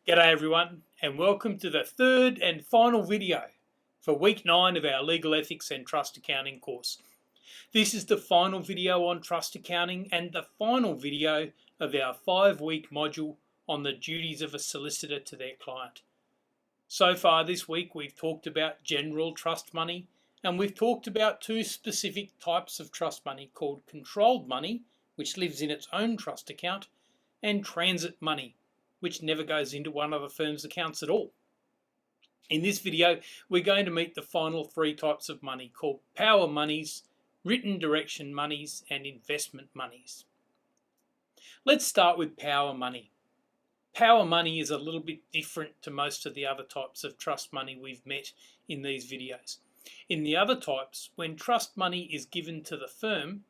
G'day everyone, and welcome to the third and final video for week 9 of our Legal Ethics and Trust Accounting course. This is the final video on trust accounting and the final video of our 5-week module on the duties of a solicitor to their client. So far this week we've talked about general trust money, and we've talked about two specific types of trust money called controlled money, which lives in its own trust account, and transit money, which never goes into one of the firm's accounts at all. In this video, we're going to meet the final 3 types of money called power monies, written direction monies, and investment monies. Let's start with power money. Power money is a little bit different to most of the other types of trust money we've met in these videos. In the other types, when trust money is given to the firm,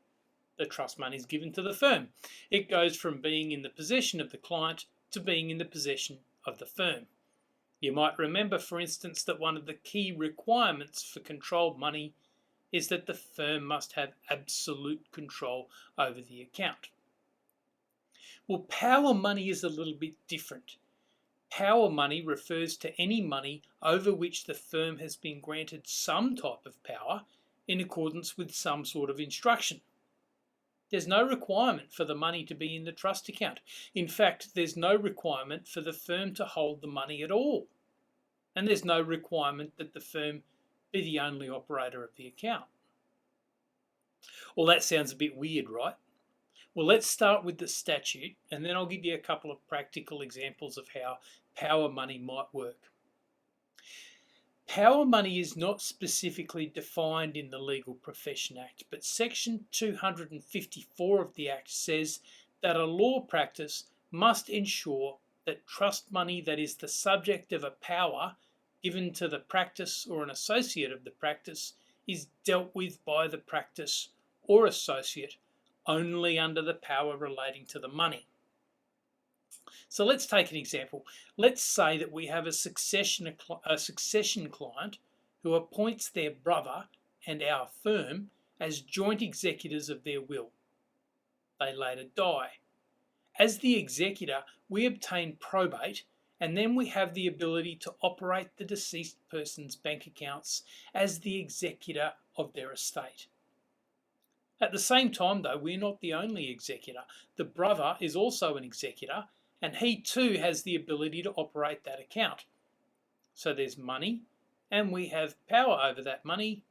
the trust money is given to the firm. It goes from being in the possession of the client to being in the possession of the firm. You might remember, for instance, that one of the key requirements for controlled money is that the firm must have absolute control over the account. Well, power money is a little bit different. Power money refers to any money over which the firm has been granted some type of power in accordance with some sort of instruction. There's no requirement for the money to be in the trust account. In fact, there's no requirement for the firm to hold the money at all. And there's no requirement that the firm be the only operator of the account. Well, that sounds a bit weird, right? Well, let's start with the statute, and then I'll give you a couple of practical examples of how power money might work. Power money is not specifically defined in the Legal Profession Act, but Section 254 of the Act says that a law practice must ensure that trust money that is the subject of a power given to the practice or an associate of the practice is dealt with by the practice or associate only under the power relating to the money. So let's take an example. Let's say that we have a succession client who appoints their brother and our firm as joint executors of their will. They later die. As the executor, we obtain probate, and then we have the ability to operate the deceased person's bank accounts as the executor of their estate. At the same time, though, we're not the only executor. The brother is also an executor, and he too has the ability to operate that account. So there's money, and we have power over that money,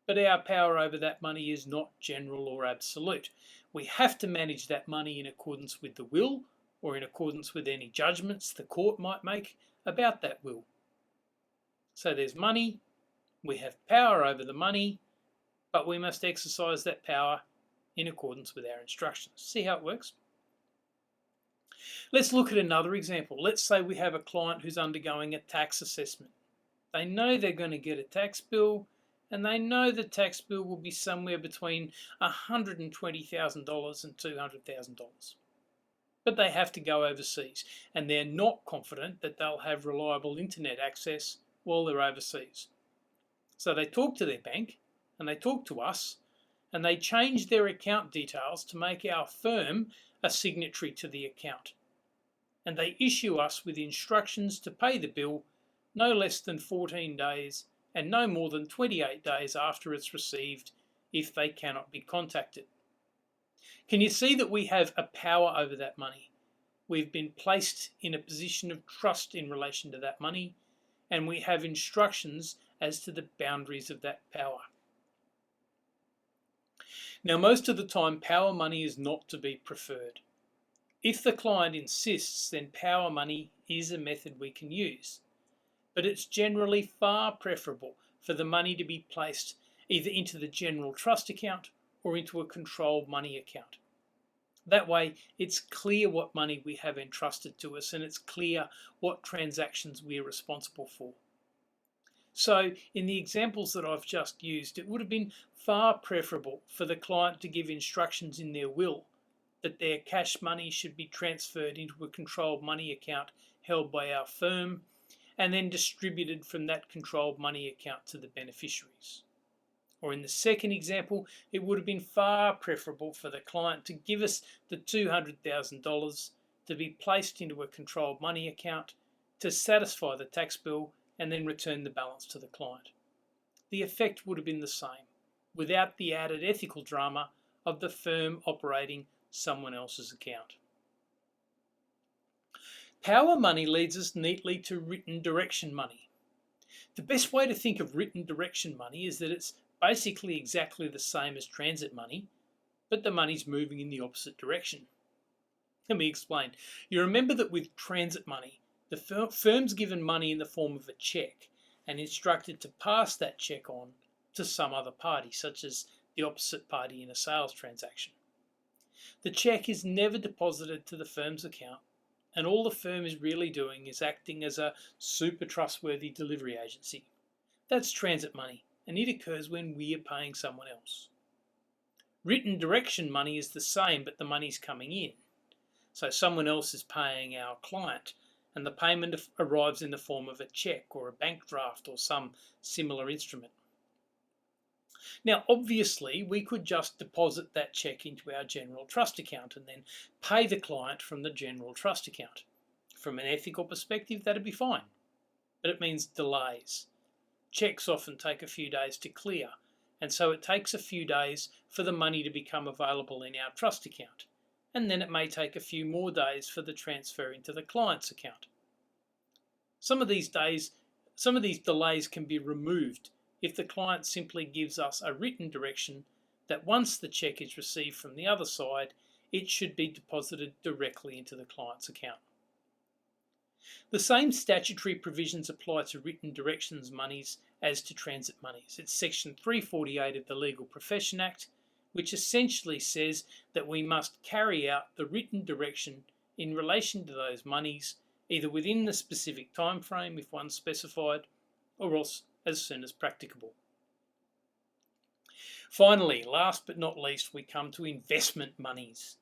but our power over that money is not general or absolute. We have to manage that money in accordance with the will or in accordance with any judgments the court might make about that will. So there's money, we have power over the money, but we must exercise that power in accordance with our instructions. See how it works? Let's look at another example. Let's say we have a client who's undergoing a tax assessment. They know they're going to get a tax bill, and they know the tax bill will be somewhere between $120,000 and $200,000. But they have to go overseas, and they're not confident that they'll have reliable internet access while they're overseas. So they talk to their bank, and they talk to us, and they change their account details to make our firm a signatory to the account. And they issue us with instructions to pay the bill no less than 14 days and no more than 28 days after it's received if they cannot be contacted. Can you see that we have a power over that money? We've been placed in a position of trust in relation to that money, and we have instructions as to the boundaries of that power. Now, most of the time, power money is not to be preferred. If the client insists, then power money is a method we can use. But it's generally far preferable for the money to be placed either into the general trust account or into a controlled money account. That way, it's clear what money we have entrusted to us, and it's clear what transactions we're responsible for. So, in the examples that I've just used, it would have been far preferable for the client to give instructions in their will that their cash money should be transferred into a controlled money account held by our firm and then distributed from that controlled money account to the beneficiaries. Or in the second example, it would have been far preferable for the client to give us the $200,000 to be placed into a controlled money account to satisfy the tax bill and then return the balance to the client. The effect would have been the same, without the added ethical drama of the firm operating someone else's account. Power money leads us neatly to written direction money. The best way to think of written direction money is that it's basically exactly the same as transit money, but the money's moving in the opposite direction. Let me explain. You remember that with transit money, the firm's given money in the form of a cheque and instructed to pass that cheque on to some other party, such as the opposite party in a sales transaction. The cheque is never deposited to the firm's account, and all the firm is really doing is acting as a super trustworthy delivery agency. That's transit money, and it occurs when we are paying someone else. Written direction money is the same, but the money's coming in. So someone else is paying our client, and the payment arrives in the form of a cheque or a bank draft or some similar instrument. Now, obviously, we could just deposit that cheque into our general trust account and then pay the client from the general trust account. From an ethical perspective, that'd be fine, but it means delays. Cheques often take a few days to clear, and so it takes a few days for the money to become available in our trust account, and then it may take a few more days for the transfer into the client's account. Some of these delays can be removed if the client simply gives us a written direction that once the cheque is received from the other side, it should be deposited directly into the client's account. The same statutory provisions apply to written directions monies as to transit monies. It's Section 348 of the Legal Profession Act, which essentially says that we must carry out the written direction in relation to those monies, either within the specific time frame if one specified, or else as soon as practicable. Finally, last but not least, we come to investment monies.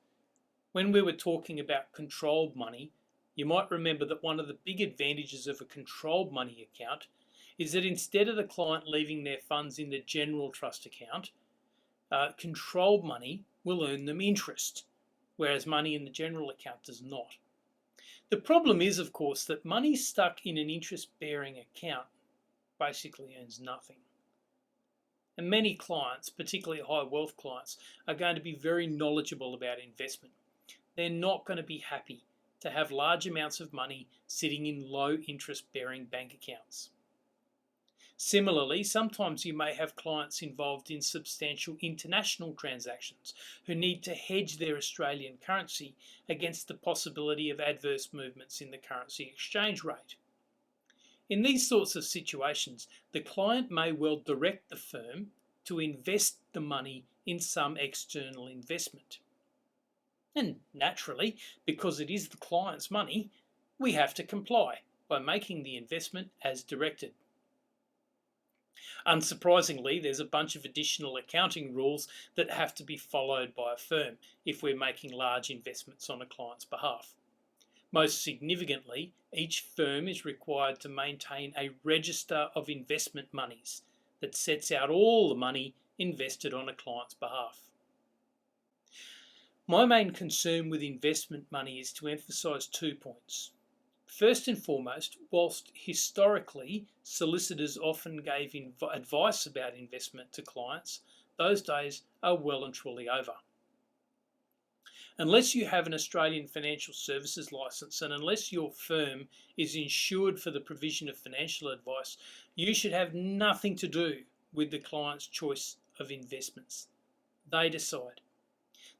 When we were talking about controlled money, you might remember that one of the big advantages of a controlled money account is that instead of the client leaving their funds in the general trust account, controlled money will earn them interest, whereas money in the general account does not. The problem is, of course, that money stuck in an interest-bearing account basically earns nothing. And many clients, particularly high wealth clients, are going to be very knowledgeable about investment. They're not going to be happy to have large amounts of money sitting in low interest-bearing bank accounts. Similarly, sometimes you may have clients involved in substantial international transactions who need to hedge their Australian currency against the possibility of adverse movements in the currency exchange rate. In these sorts of situations, the client may well direct the firm to invest the money in some external investment. And naturally, because it is the client's money, we have to comply by making the investment as directed. Unsurprisingly, there's a bunch of additional accounting rules that have to be followed by a firm if we're making large investments on a client's behalf. Most significantly, each firm is required to maintain a register of investment monies that sets out all the money invested on a client's behalf. My main concern with investment money is to emphasise 2 points. First and foremost, whilst historically solicitors often gave advice about investment to clients, those days are well and truly over. Unless you have an Australian financial services licence and unless your firm is insured for the provision of financial advice, you should have nothing to do with the client's choice of investments. They decide.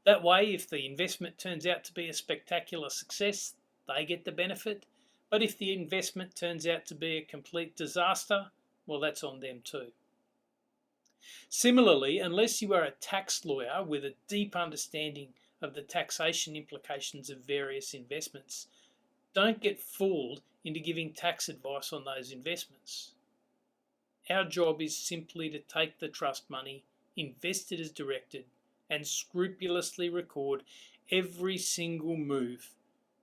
That way, if the investment turns out to be a spectacular success, they get the benefit. But if the investment turns out to be a complete disaster, well, that's on them too. Similarly, unless you are a tax lawyer with a deep understanding of the taxation implications of various investments, don't get fooled into giving tax advice on those investments. Our job is simply to take the trust money, invest it as directed, and scrupulously record every single move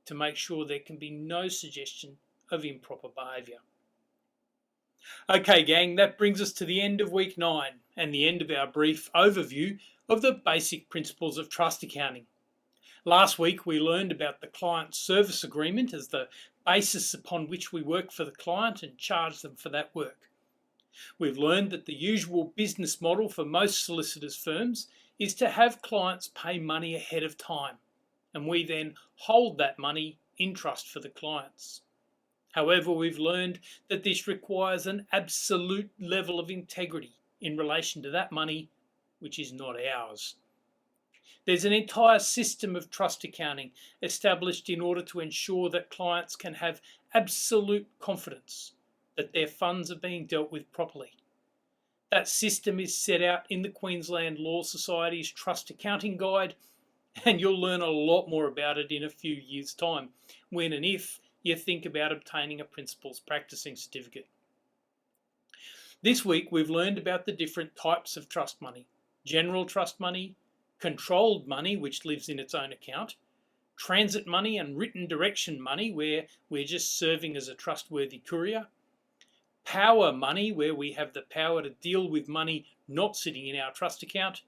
to make sure there can be no suggestion of improper behaviour. Okay gang, that brings us to the end of week 9 and the end of our brief overview of the basic principles of trust accounting. Last week we learned about the client service agreement as the basis upon which we work for the client and charge them for that work. We've learned that the usual business model for most solicitors' firms is to have clients pay money ahead of time, and we then hold that money in trust for the clients. However, we've learned that this requires an absolute level of integrity in relation to that money, which is not ours. There's an entire system of trust accounting established in order to ensure that clients can have absolute confidence that their funds are being dealt with properly. That system is set out in the Queensland Law Society's Trust Accounting Guide, and you'll learn a lot more about it in a few years' time, when and if you think about obtaining a Principals Practicing Certificate. This week we've learned about the different types of trust money: general trust money, controlled money which lives in its own account, transit money and written direction money where we're just serving as a trustworthy courier, power money where we have the power to deal with money not sitting in our trust account,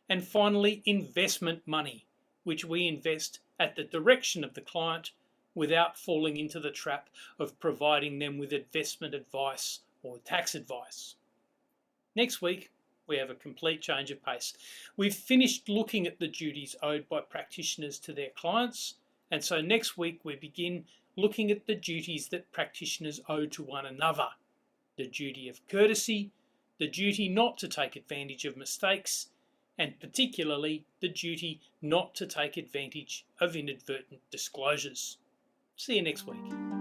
and finally investment money, which we invest at the direction of the client without falling into the trap of providing them with investment advice or tax advice. Next week, we have a complete change of pace. We've finished looking at the duties owed by practitioners to their clients, and so next week we begin looking at the duties that practitioners owe to one another: the duty of courtesy, the duty not to take advantage of mistakes, and particularly the duty not to take advantage of inadvertent disclosures. See you next week.